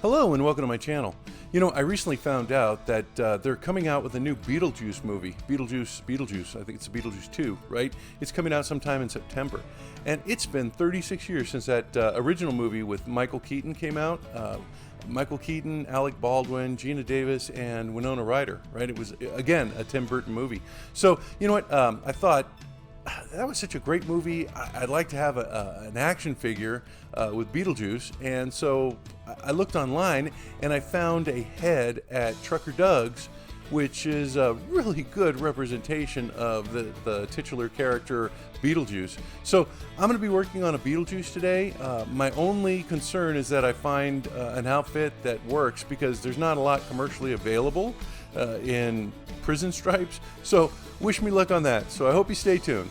Hello and welcome to my channel. You know, I recently found out that they're coming out with a new Beetlejuice movie. Beetlejuice, I think it's Beetlejuice 2, right? It's coming out sometime in September. And it's been 36 years since that original movie with Michael Keaton came out. Michael Keaton, Alec Baldwin, Gina Davis, and Winona Ryder, right? It was, again, a Tim Burton movie. So, you know what, I thought, that was such a great movie. I'd like to have an action figure with Beetlejuice, and so I looked online and I found a head at Trucker Doug's, which is a really good representation of the titular character Beetlejuice. So I'm going to be working on a Beetlejuice today. My only concern is that I find an outfit that works, because there's not a lot commercially available in prison stripes. So wish me luck on that. So I hope you stay tuned.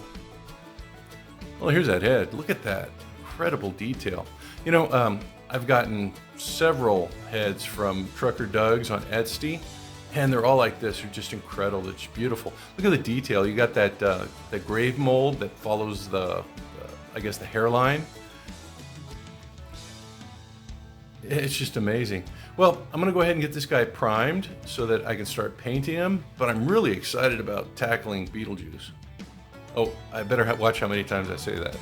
Well, here's that head. Look at that incredible detail. You know, I've gotten several heads from Trucker Doug's on Etsy, and they're all like this. They're just incredible. It's beautiful. Look at the detail. You got that that grave mold that follows I guess the hairline. It's just amazing. Well, I'm gonna go ahead and get this guy primed so that I can start painting him, but I'm really excited about tackling Beetlejuice. Oh, I better watch how many times I say that.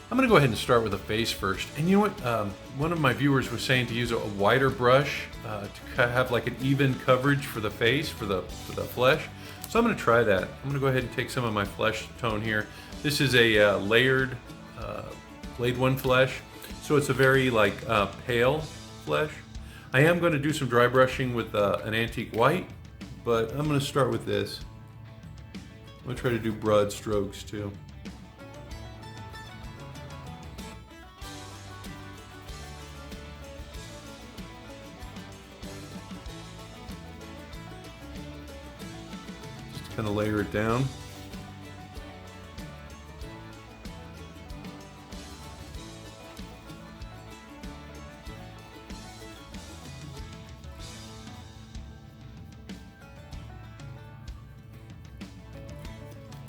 I'm gonna go ahead and start with the face first. And you know what? One of my viewers was saying to use a wider brush to have like an even coverage for the face, for the flesh. So I'm gonna try that. I'm gonna go ahead and take some of my flesh tone here. This is a layered Blade 1 flesh. So it's a very like pale flesh. I am going to do some dry brushing with an antique white, but I'm going to start with this. I'm going to try to do broad strokes too. Just kind of layer it down.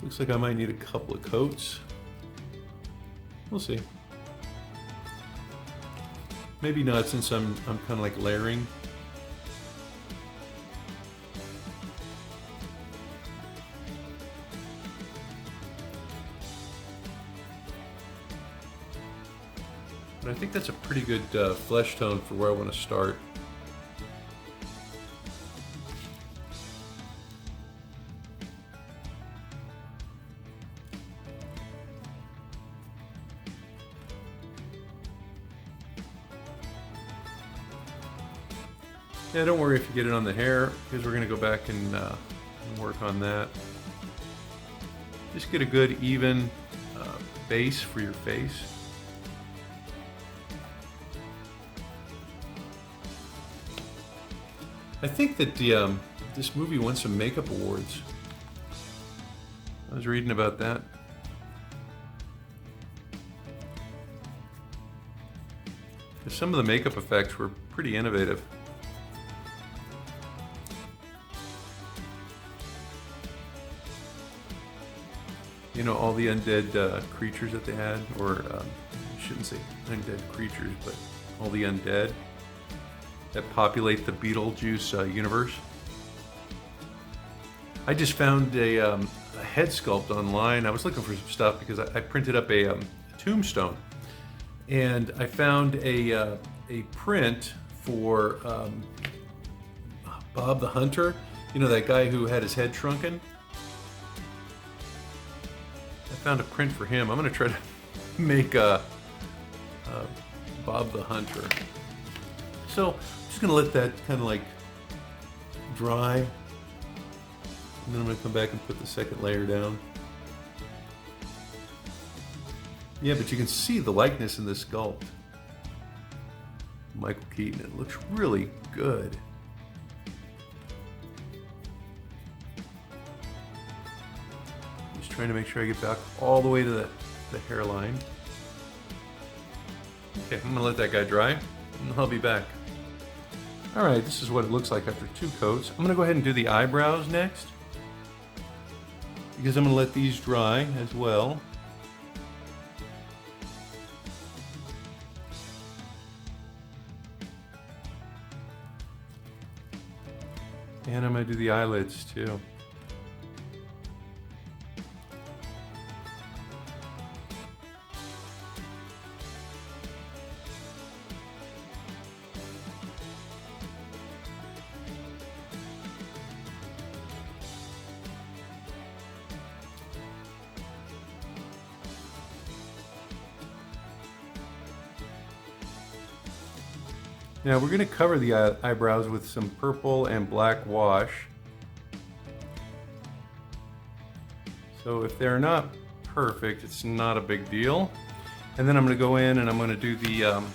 Looks like I might need a couple of coats. We'll see. Maybe not, since I'm kind of like layering. But I think that's a pretty good flesh tone for where I want to start. Yeah, don't worry if you get it on the hair, because we're going to go back and work on that. Just get a good even base for your face. I think that this movie won some makeup awards. I was reading about that. Some of the makeup effects were pretty innovative. You know, all the undead creatures that they had, or I shouldn't say undead creatures, but all the undead that populate the Beetlejuice universe. I just found a head sculpt online. I was looking for some stuff because I printed up a tombstone, and I found a print for Bob the Hunter. You know, that guy who had his head shrunken. I found a print for him. I'm going to try to make Bob the Hunter. So I'm just going to let that kind of like dry. And then I'm going to come back and put the second layer down. Yeah, but you can see the likeness in this sculpt. Michael Keaton. It looks really good. Trying to make sure I get back all the way to the hairline. Okay, I'm gonna let that guy dry, and I'll be back. All right, this is what it looks like after 2 coats. I'm gonna go ahead and do the eyebrows next, because I'm gonna let these dry as well. And I'm going to do the eyelids too. Now we're going to cover the eyebrows with some purple and black wash. So if they're not perfect, it's not a big deal. And then I'm going to go in and I'm going to do the, I'm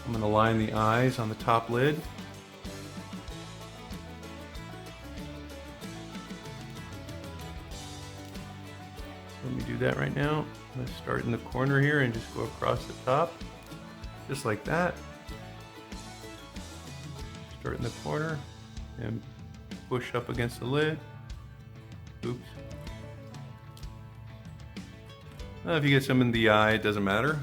going to line the eyes on the top lid. Let me do that right now. I'm going to start in the corner here and just go across the top, just like that. Start in the corner and push up against the lid. Oops. Well, if you get some in the eye, it doesn't matter.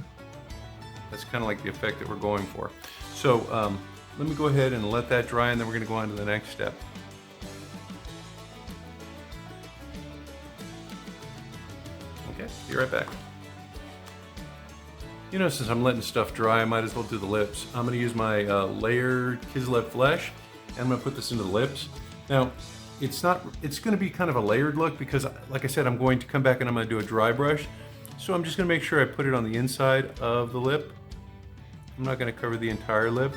That's kind of like the effect that we're going for. So let me go ahead and let that dry, and then we're going to go on to the next step. Okay, be right back. You know, since I'm letting stuff dry, I might as well do the lips. I'm going to use my layered Kislev Flesh, and I'm going to put this into the lips. Now, it's going to be kind of a layered look because, like I said, I'm going to come back and I'm going to do a dry brush. So I'm just going to make sure I put it on the inside of the lip. I'm not going to cover the entire lip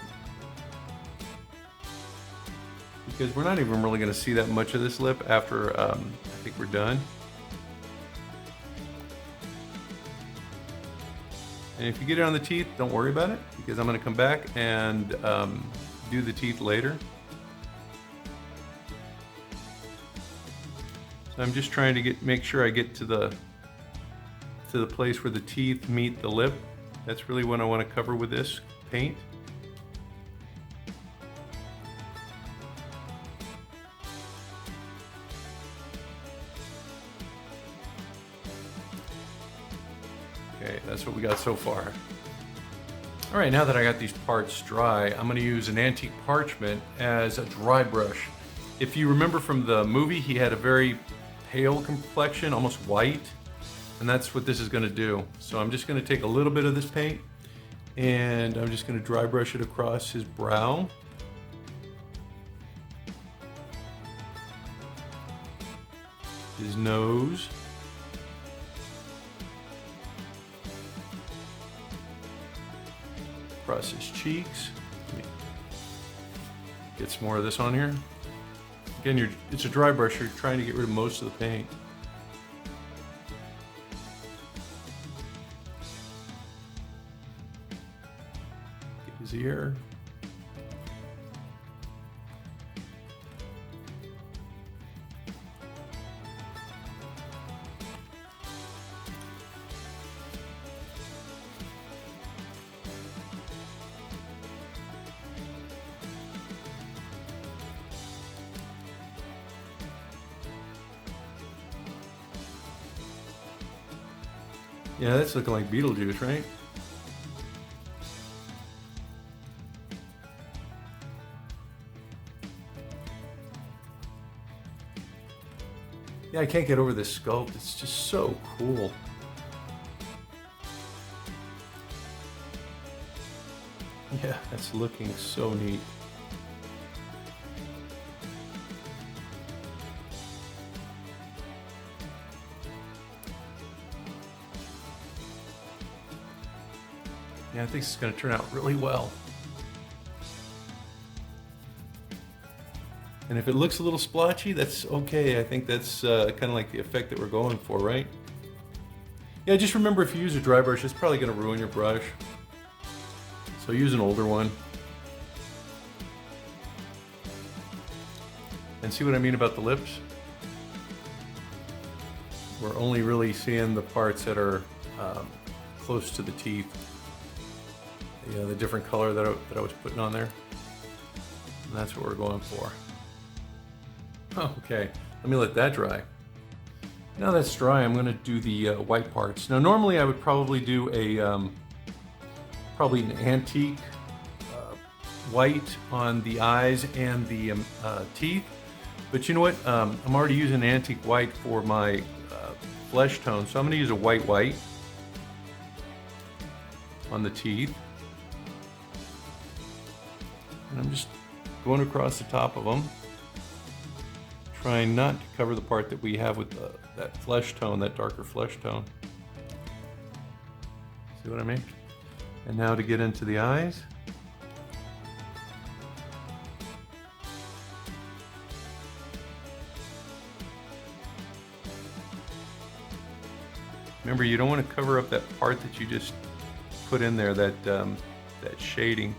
because we're not even really going to see that much of this lip after I think we're done. And if you get it on the teeth, don't worry about it because I'm going to come back and do the teeth later. So I'm just trying to make sure I get to the place where the teeth meet the lip. That's really what I want to cover with this paint. Okay, that's what we got so far. All right, now that I got these parts dry, I'm going to use an antique parchment as a dry brush. If you remember from the movie, he had a very pale complexion, almost white, and that's what this is going to do. So I'm just going to take a little bit of this paint and I'm just going to dry brush it across his brow. His nose. Across his cheeks. Let me get some more of this on here. Again, it's a dry brush, you're trying to get rid of most of the paint. Get his ear. Yeah, that's looking like Beetlejuice, right? Yeah, I can't get over this sculpt. It's just so cool. Yeah, that's looking so neat. Yeah, I think it's going to turn out really well. And if it looks a little splotchy, that's okay. I think that's kind of like the effect that we're going for, right? Yeah, just remember if you use a dry brush, it's probably going to ruin your brush. So use an older one. And see what I mean about the lips? We're only really seeing the parts that are close to the teeth. You know, the different color that I was putting on there. And that's what we're going for. Oh, okay, let me let that dry. Now that's dry, I'm going to do the white parts. Now normally I would probably do a probably an antique white on the eyes and the teeth. But you know what? I'm already using antique white for my flesh tone, so I'm going to use a white on the teeth. And I'm just going across the top of them, trying not to cover the part that we have with that flesh tone, that darker flesh tone. See what I mean? And now to get into the eyes. Remember, you don't want to cover up that part that you just put in there, that shading.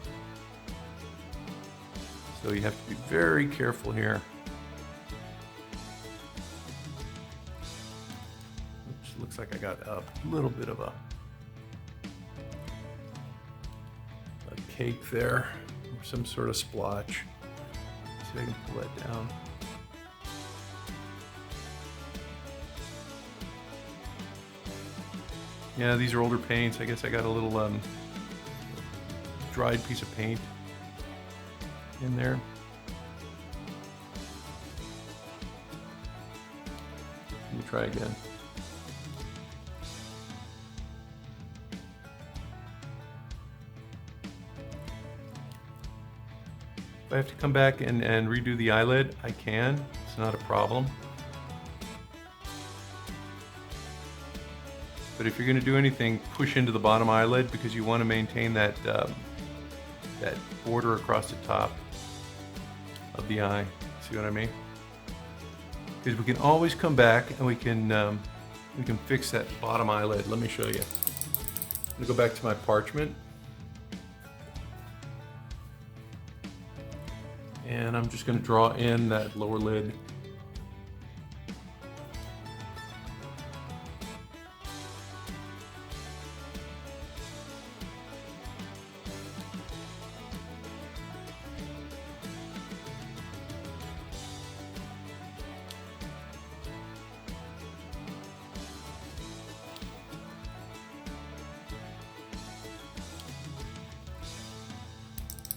So you have to be very careful here. Oops, looks like I got a little bit of a cake there, or some sort of splotch. See if I can pull that down. Yeah, these are older paints. I guess I got a little dried piece of paint in there. Let me try again. If I have to come back and redo the eyelid, I can. It's not a problem. But if you're going to do anything, push into the bottom eyelid, because you want to maintain that that border across the top of the eye. See what I mean? Because we can always come back and we can fix that bottom eyelid. Let me show you. I'm going to go back to my parchment, and I'm just going to draw in that lower lid.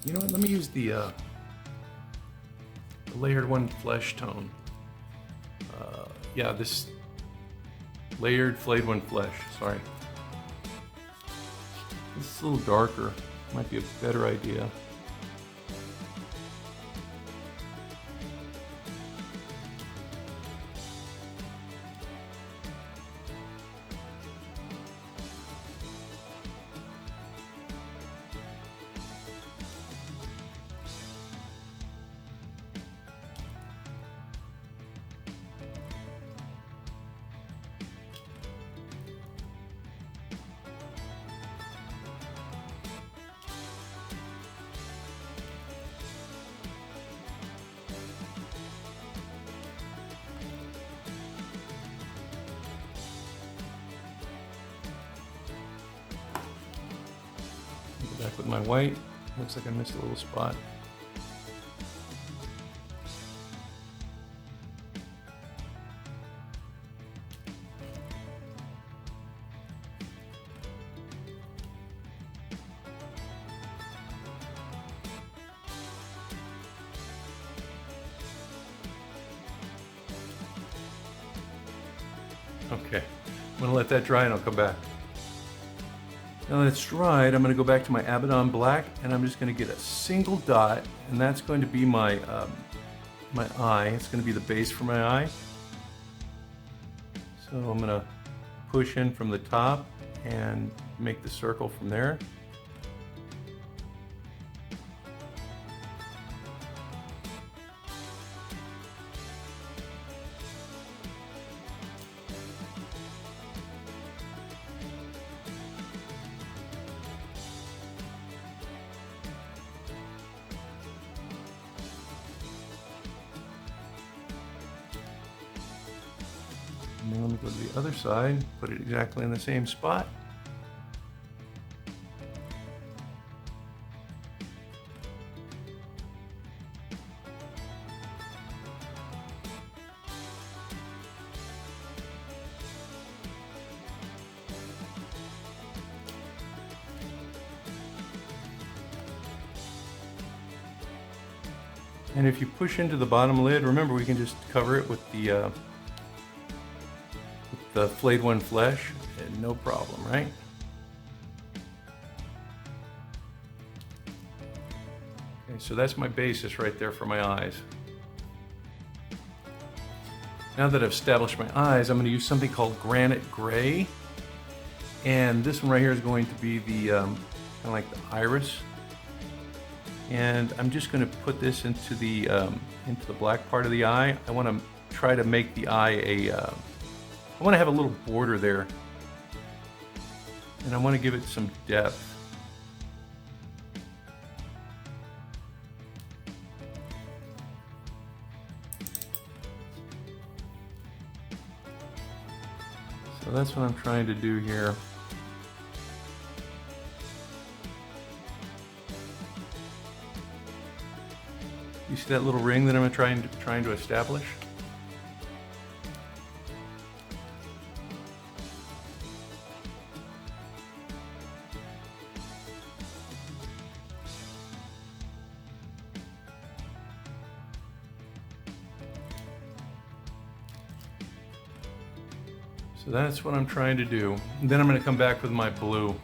You know what, let me use the layered one flesh tone. Yeah, this layered flayed one flesh, sorry. This is a little darker, might be a better idea. Back with my white. Looks like I missed a little spot. Okay, I'm gonna let that dry and I'll come back. Now that it's dried, I'm going to go back to my Abaddon Black, and I'm just going to get a single dot, and that's going to be my my eye. It's going to be the base for my eye. So I'm going to push in from the top and make the circle from there. And then let me go to the other side, put it exactly in the same spot. And if you push into the bottom lid, remember we can just cover it with the flayed one flesh, and no problem, right? Okay, so that's my basis right there for my eyes. Now that I've established my eyes, I'm going to use something called Granite Gray. And this one right here is going to be the kind of like the iris. And I'm just going to put this into the black part of the eye. I want to try to make the eye I want to have a little border there. And I want to give it some depth. So that's what I'm trying to do here. You see that little ring that I'm trying to establish? So that's what I'm trying to do. And then I'm going to come back with my blue.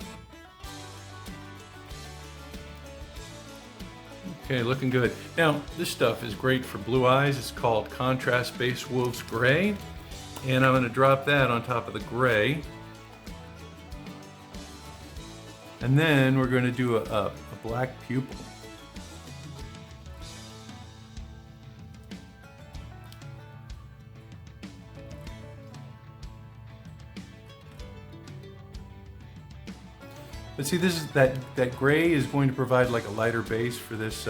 Okay, looking good. Now, this stuff is great for blue eyes. It's called Contrast Base Wolf's Gray. And I'm going to drop that on top of the gray. And then we're going to do a black pupil. But see, this is that gray is going to provide like a lighter base for this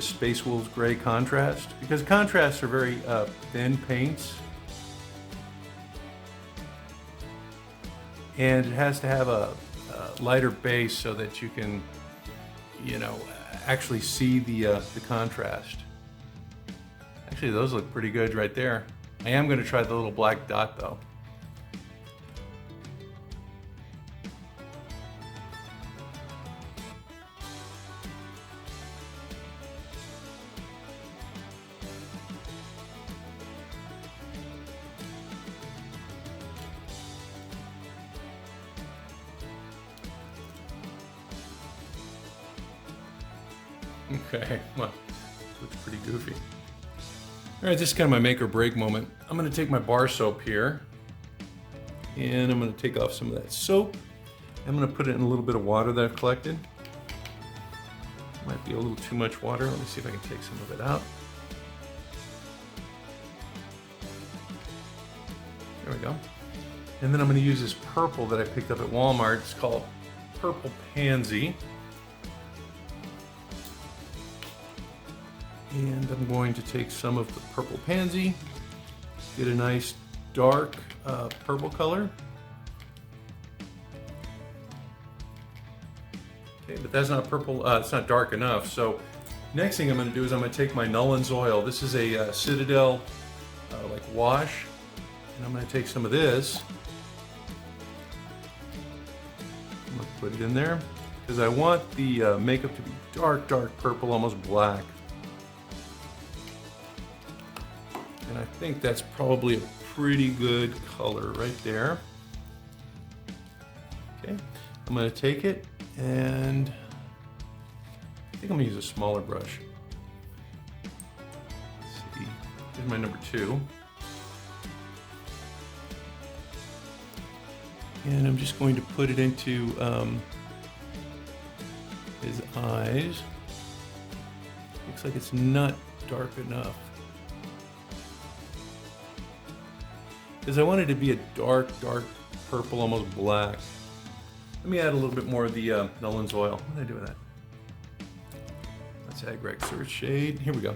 Space Wolves Gray contrast, because contrasts are very thin paints, and it has to have a lighter base so that you can, you know, actually see the contrast. Actually, those look pretty good right there. I am going to try the little black dot though. Okay, well, looks pretty goofy. All right, this is kind of my make or break moment. I'm going to take my bar soap here, and I'm going to take off some of that soap. I'm going to put it in a little bit of water that I've collected. Might be a little too much water. Let me see if I can take some of it out. There we go. And then I'm going to use this purple that I picked up at Walmart. It's called Purple Pansy. And I'm going to take some of the purple pansy, get a nice dark purple color. Okay, but that's not purple, it's not dark enough. So next thing I'm going to do is I'm going to take my Nullen's oil. This is a Citadel like wash, and I'm going to take some of this. I'm going to put it in there because I want the makeup to be dark purple, almost black. And I think that's probably a pretty good color right there. Okay, I'm going to take it and I think I'm going to use a smaller brush. Let's see, here's my number 2. And I'm just going to put it into his eyes. Looks like it's not dark enough. Because I want it to be a dark purple, almost black. Let me add a little bit more of the Nullen's oil. What did I do with that? Let's add Greg Search shade. Here we go.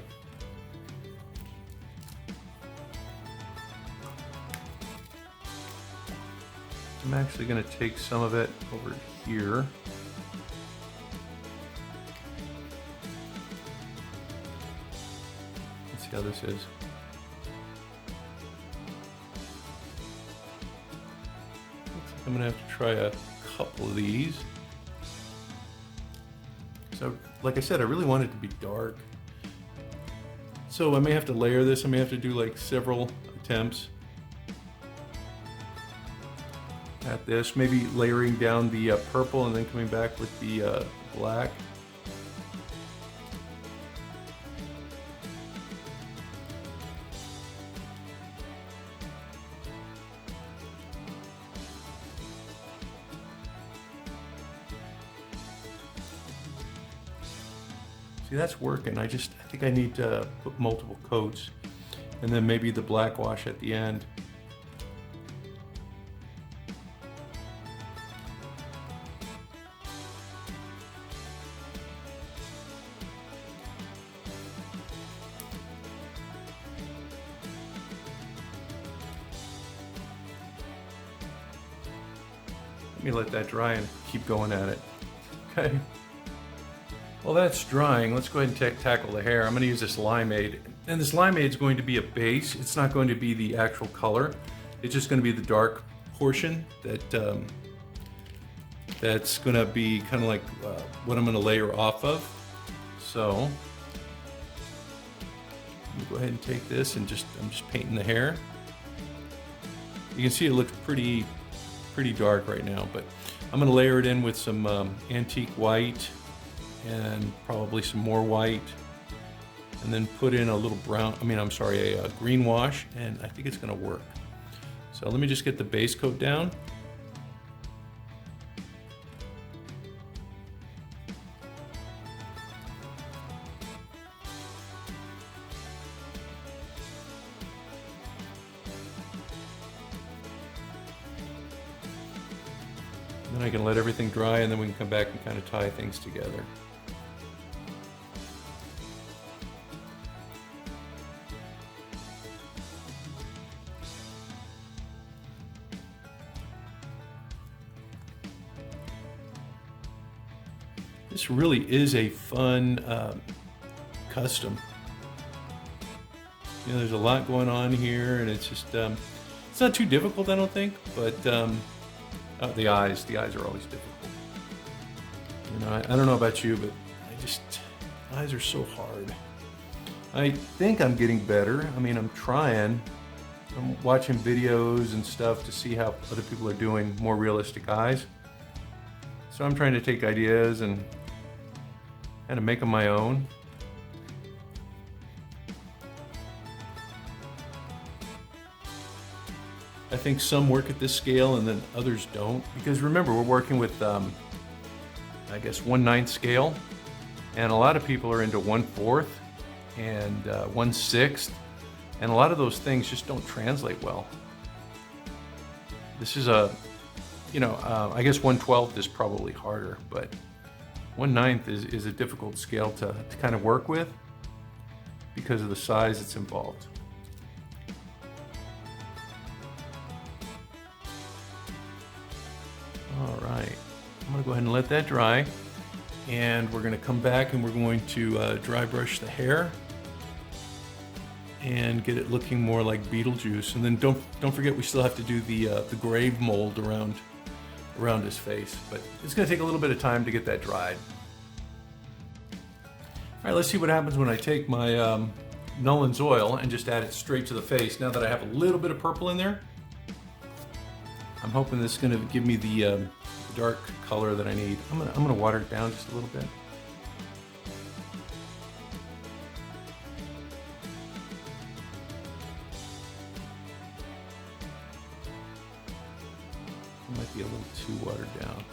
I'm actually going to take some of it over here. Let's see how this is. I'm going to have to try a couple of these. So, like I said, I really want it to be dark. So I may have to layer this. I may have to do like several attempts at this. Maybe layering down the purple and then coming back with the black. See, that's working. I think I need to put multiple coats and then maybe the black wash at the end. Let me let that dry and keep going at it. Okay. Well, that's drying. Let's go ahead and tackle the hair. I'm going to use this limeade. And this limeade is going to be a base. It's not going to be the actual color. It's just going to be the dark portion that's going to be kind of like what I'm going to layer off of. So let me go ahead and take this and I'm just painting the hair. You can see it looks pretty dark right now, but I'm going to layer it in with some antique white and probably some more white, and then put in a little a green wash, and I think it's going to work. So let me just get the base coat down. Then I can let everything dry, and then we can come back and kind of tie things together. This really is a fun custom. You know, there's a lot going on here, and it's just it's not too difficult, I don't think, but the eyes are always difficult. You know, I don't know about you, but eyes are so hard. I think I'm getting better. I mean, I'm trying. I'm watching videos and stuff to see how other people are doing more realistic eyes. So I'm trying to take ideas and kind of make them my own. I think some work at this scale and then others don't, because remember, we're working with I guess 1/9 scale, and a lot of people are into 1/4 and 1/6, and a lot of those things just don't translate well. This is I guess 1/12 is probably harder, but 1/9 is a difficult scale to kind of work with because of the size that's involved. All right, I'm gonna go ahead and let that dry, and we're gonna come back and we're going to dry brush the hair and get it looking more like Beetlejuice. And then don't forget, we still have to do the grave mold around his face, but it's gonna take a little bit of time to get that dried. All right, let's see what happens when I take my Nolan's oil and just add it straight to the face. Now that I have a little bit of purple in there, I'm hoping this is going to give me the dark color that I need. I'm gonna water it down just a little bit. It might be a little too watered down.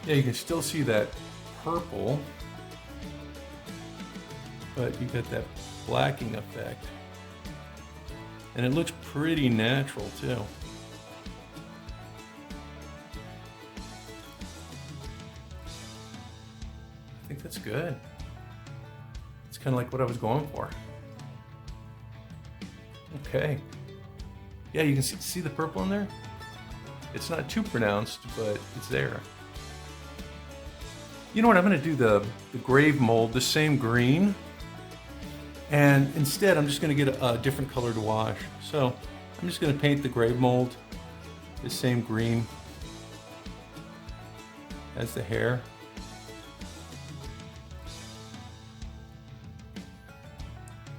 Yeah, you can still see that purple, but you got that blacking effect. And it looks pretty natural too. I think that's good. It's kind of like what I was going for. Okay. Yeah, you can see the purple in there? It's not too pronounced, but it's there. You know what, I'm gonna do the grave mold, the same green, and instead I'm just gonna get a different color to wash. So I'm just gonna paint the grave mold the same green as the hair.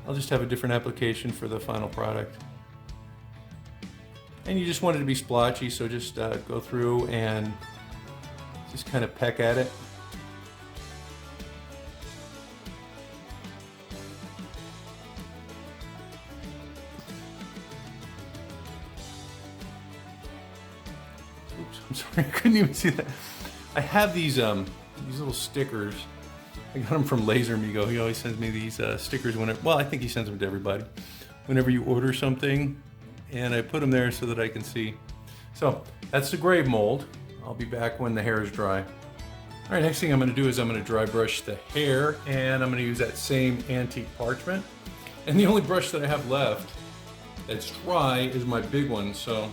I'll just have a different application for the final product. And you just want it to be splotchy, so just go through and just kind of peck at it. Oops, I'm sorry, I couldn't even see that. I have these little stickers. I got them from Laser Migo. He always sends me these stickers whenever, well, I think he sends them to everybody. Whenever you order something, and I put them there so that I can see. So that's the grave mold. I'll be back when the hair is dry. All right, next thing I'm gonna do is I'm gonna dry brush the hair, and I'm gonna use that same antique parchment. And the only brush that I have left that's dry is my big one, so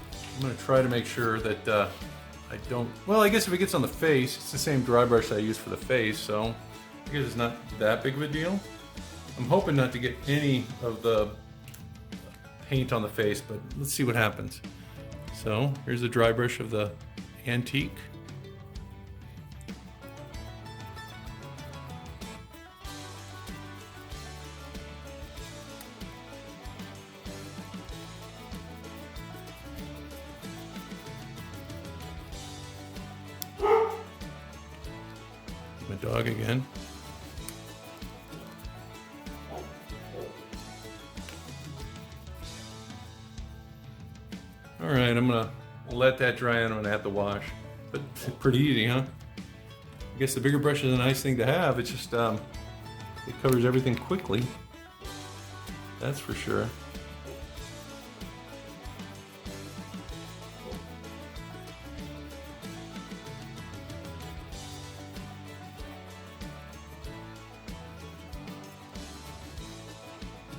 I'm gonna try to make sure that I don't, well, I guess if it gets on the face, it's the same dry brush that I use for the face, so I guess it's not that big of a deal. I'm hoping not to get any of the paint on the face, but let's see what happens. So here's the dry brush of the antique. My dog again. All right, I'm gonna let that dry and I'm gonna have to wash. But pretty easy, huh? I guess the bigger brush is a nice thing to have. It's just, it covers everything quickly. That's for sure.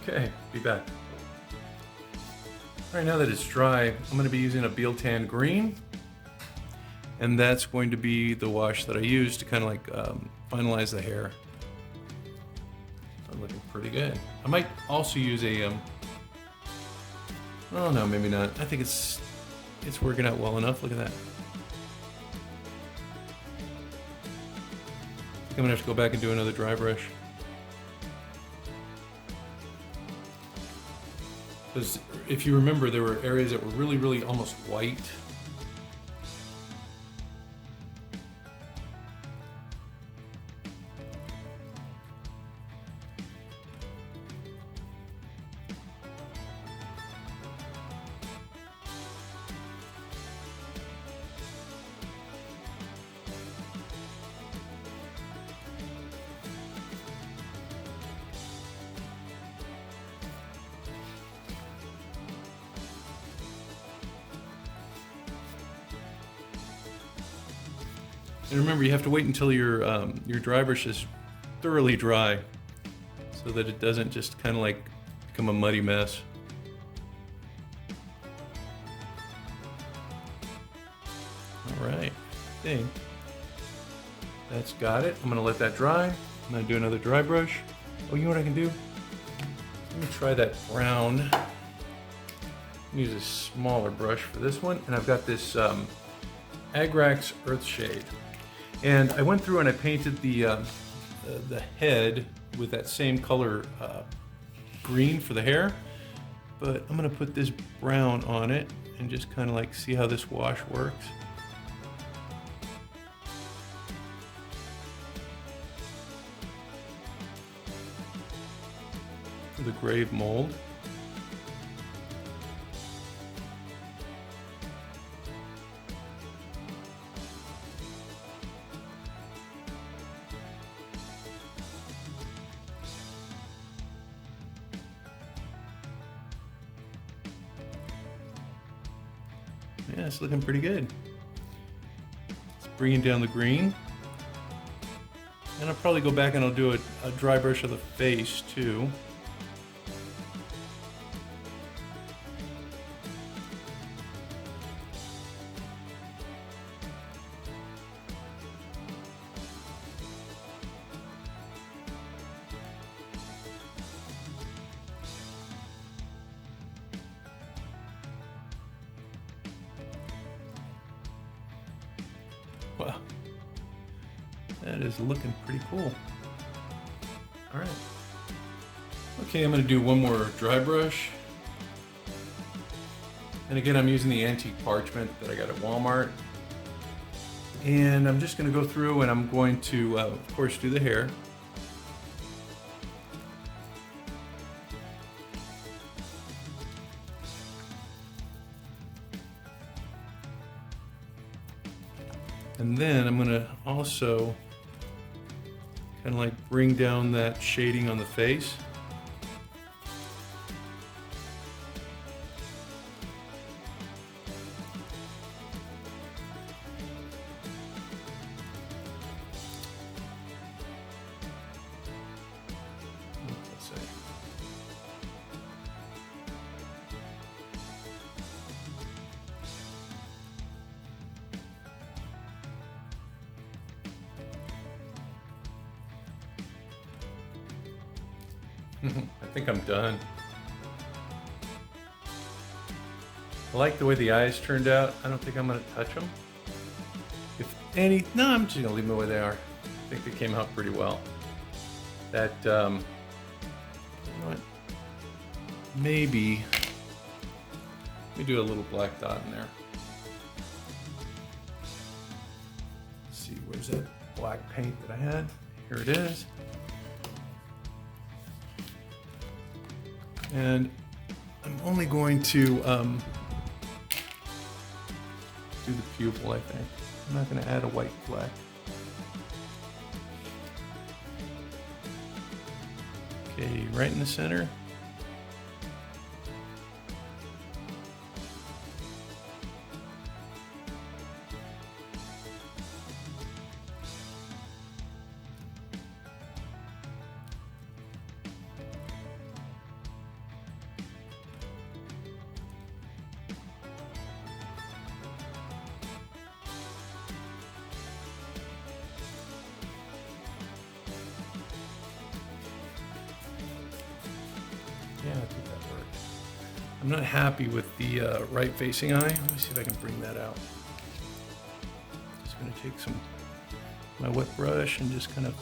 Okay, be back. All right, now that it's dry, I'm going to be using a Beetlejuice green, and that's going to be the wash that I use to kind of like finalize the hair. So looking pretty good. I might also use a, oh no, maybe not. I think it's working out well enough. Look at that. I think I'm gonna have to go back and do another dry brush. Because if you remember, there were areas that were really, really almost white. And remember, you have to wait until your dry brush is thoroughly dry so that it doesn't just kind of like become a muddy mess. All right, I think that's got it. I'm gonna let that dry. I'm gonna do another dry brush. Oh, you know what I can do? Let me try that brown. Use a smaller brush for this one, and I've got this Agrax Earthshade. And I went through and I painted the head with that same color green for the hair, but I'm gonna put this brown on it and just kind of like see how this wash works. For the grave mold. Yeah, it's looking pretty good. It's bringing down the green. And I'll probably go back and I'll do a dry brush of the face too. Wow, that is looking pretty cool. All right. Okay, I'm gonna do one more dry brush. And again, I'm using the antique parchment that I got at Walmart. And I'm just gonna go through and I'm going to, of course, do the hair. And then I'm gonna also kind of like bring down that shading on the face. Let's see. I think I'm done. I like the way the eyes turned out. I don't think I'm gonna touch them. If any, no, I'm just gonna leave them the way they are. I think they came out pretty well. That, you know what? Maybe, let me do a little black dot in there. Let's see, where's that black paint that I had? Here it is. And I'm only going to do the pupil, I think. I'm not going to add a white fleck. Okay, right in the center. Yeah, I think that worked. I'm not happy with the right facing eye. Let me see if I can bring that out. Just gonna take my wet brush and just kind of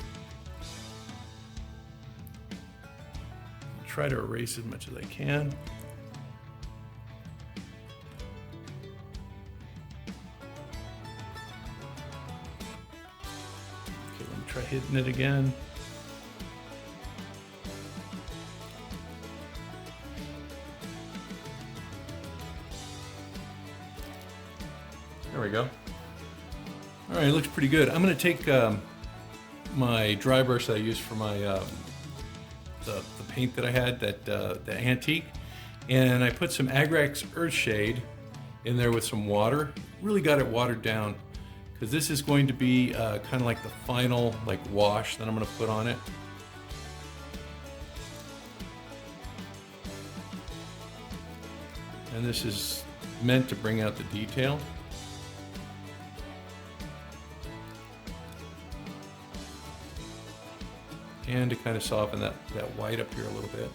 try to erase as much as I can. Okay, let me try hitting it again. There we go. All right, it looks pretty good. I'm going to take my dry brush that I used for my the paint that I had, the antique, and I put some Agrax Earthshade in there with some water. Really got it watered down because this is going to be kind of like the final wash that I'm going to put on it. And this is meant to bring out the detail. And to kind of soften that white up here a little bit.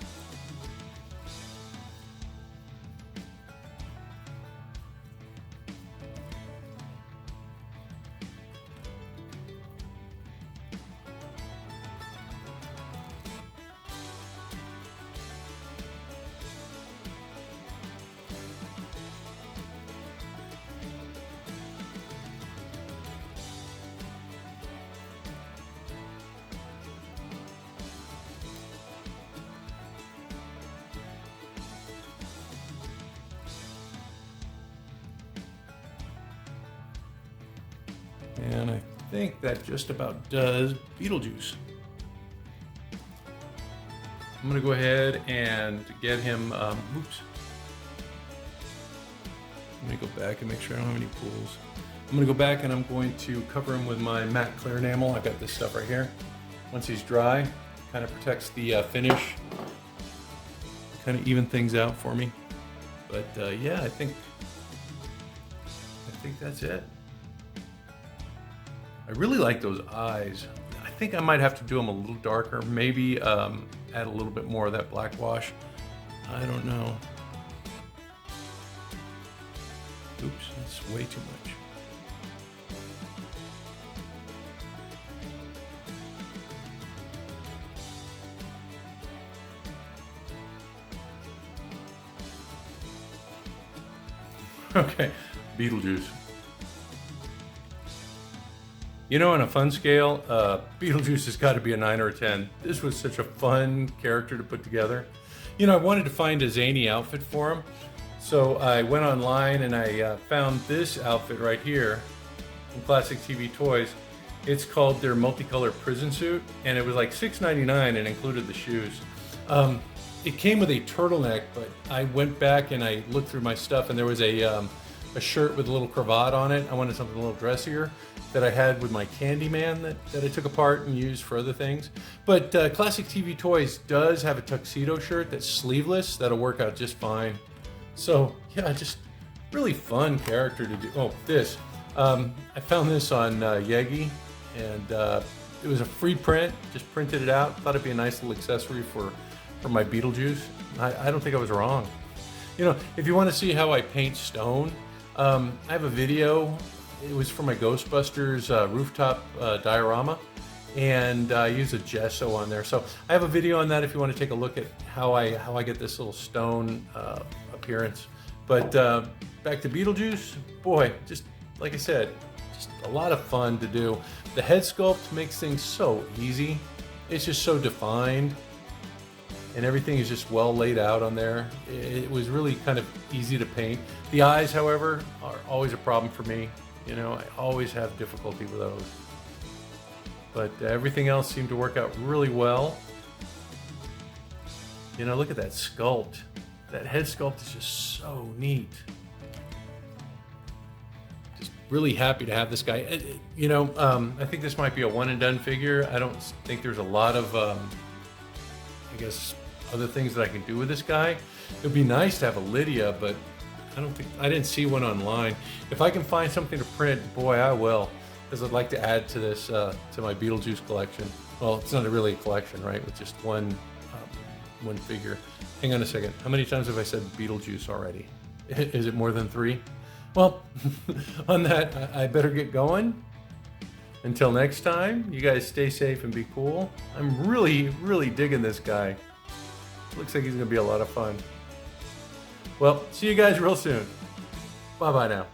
And I think that just about does Beetlejuice. I'm gonna go ahead and get him, oops. Let me go back and make sure I don't have any pools. I'm gonna go back and I'm going to cover him with my matte clear enamel. I've got this stuff right here. Once he's dry, kind of protects the finish, kind of even things out for me. But yeah, I think that's it. I really like those eyes. I think I might have to do them a little darker, maybe add a little bit more of that black wash. I don't know. Oops, that's way too much. Okay, Beetlejuice. You know, on a fun scale, Beetlejuice has got to be a 9 or a 10. This was such a fun character to put together. You know, I wanted to find a zany outfit for him, so I went online and I found this outfit right here from Classic TV Toys. It's called their multicolored prison suit, and it was like $6.99 and included the shoes. It came with a turtleneck, but I went back and I looked through my stuff, and there was a shirt with a little cravat on it. I wanted something a little dressier that I had with my Candyman that I took apart and used for other things. But Classic TV Toys does have a tuxedo shirt that's sleeveless that'll work out just fine. So yeah, just really fun character to do. Oh, this. I found this on Yegi, and it was a free print, just printed it out. Thought it'd be a nice little accessory for my Beetlejuice. I don't think I was wrong. You know, if you want to see how I paint stone, I have a video. It was for my Ghostbusters rooftop diorama, and I use a gesso on there. So I have a video on that if you want to take a look at how I get this little stone appearance. But back to Beetlejuice, boy, just like I said, just a lot of fun to do. The head sculpt makes things so easy. It's just so defined, and everything is just well laid out on there. It was really kind of easy to paint. The eyes, however, are always a problem for me. You know, I always have difficulty with those. But everything else seemed to work out really well. You know, look at that sculpt. That head sculpt is just so neat. Just really happy to have this guy. You know, I think this might be a one and done figure. I don't think there's a lot of, I guess, other things that I can do with this guy. It would be nice to have a Lydia, but I didn't see one online. If I can find something to print, boy, I will, because I'd like to add to this, to my Beetlejuice collection. Well, it's not really a collection, right? With just one figure. Hang on a second. How many times have I said Beetlejuice already? Is it more than 3? Well, on that, I better get going. Until next time, you guys stay safe and be cool. I'm really, really digging this guy. Looks like he's gonna be a lot of fun. Well, see you guys real soon. Bye-bye now.